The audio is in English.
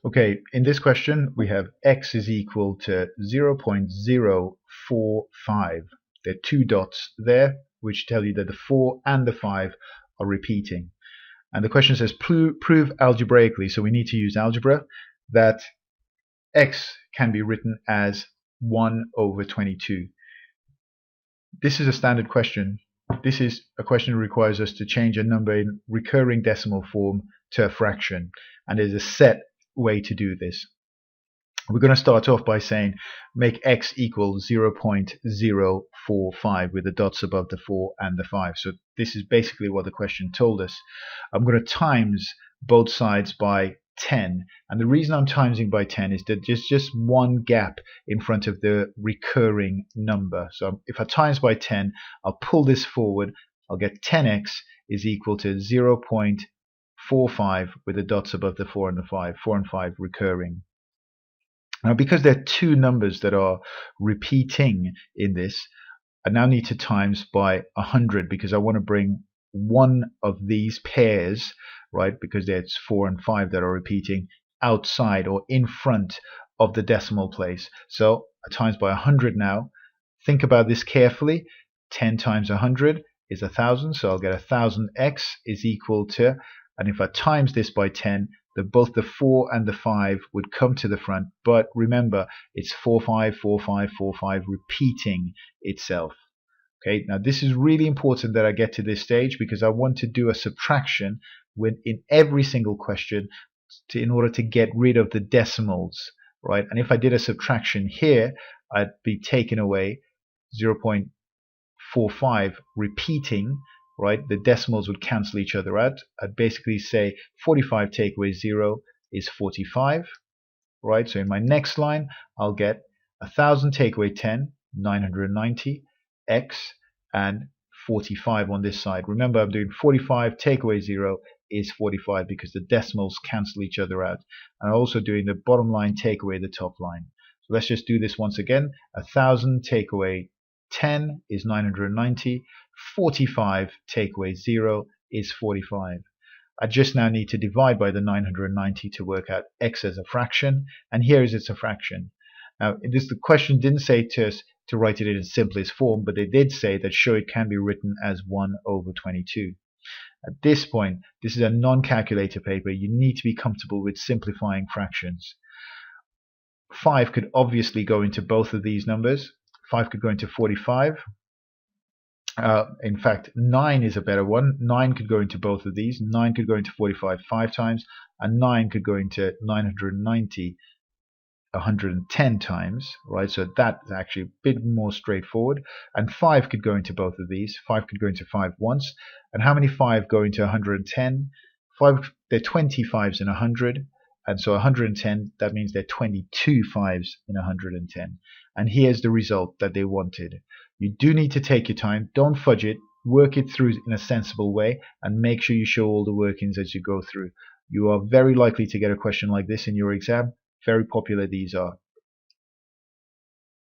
Okay, in this question we have x is equal to 0.045. There are two dots there which tell you that the 4 and the 5 are repeating. And the question says prove algebraically, so we need to use algebra, that x can be written as 1 over 22. This is a standard question. This is a question that requires us to change a number in recurring decimal form to a fraction, and there's a set way to do this. We're going to start off by saying make x equal 0.045 with the dots above the 4 and the 5. So this is basically what the question told us. I'm going to times both sides by 10, and the reason I'm timesing by 10 is that there's just one gap in front of the recurring number. So if I times by 10, I'll pull this forward, I'll get 10x is equal to 0.45 with the dots above the 4 and the 5, 4 and 5 recurring. Now, because there are two numbers that are repeating in this, I now need to times by 100 because I want to bring one of these pairs, right, because there's 4 and 5 that are repeating, outside or in front of the decimal place. So I times by 100 now. Think about this carefully. 10 times 100 is 1,000, so I'll get 1,000x is equal to, and if I times this by 10, both the 4 and the 5 would come to the front, but remember it's 4, 5, 4, 5, 4, 5 repeating itself. Okay, now this is really important that I get to this stage because I want to do a subtraction in every single question in order to get rid of the decimals, right? And if I did a subtraction here, I'd be taking away 0.45 repeating, right? The decimals would cancel each other out. I'd basically say 45 take away 0 is 45, right? So in my next line, I'll get 1,000 take away 10, 990, x, and 45 on this side. Remember, I'm doing 45 take away 0 is 45 because the decimals cancel each other out. And I'm also doing the bottom line take away the top line. So let's just do this once again. 1,000 take away 10 is 990. 45 take away 0 is 45. I just now need to divide by the 990 to work out x as a fraction, and here is its a fraction. Now, the question didn't say to us to write it in its simplest form, but they did say that show it can be written as 1 over 22. At this point, this is a non-calculator paper. You need to be comfortable with simplifying fractions. 5 could obviously go into both of these numbers. 5 could go into 45. In fact, 9 is a better one. 9 could go into both of these. 9 could go into 45 5 times, and 9 could go into 990 110 times, right? So that's actually a bit more straightforward. And 5 could go into both of these. 5 could go into 5 once. And how many 5 go into 110? 5, there are 20 5s in 100. And so 110, that means there are 22 5s in 110. And here's the result that they wanted. You do need to take your time. Don't fudge it. Work it through in a sensible way and make sure you show all the workings as you go through. You are very likely to get a question like this in your exam. Very popular these are.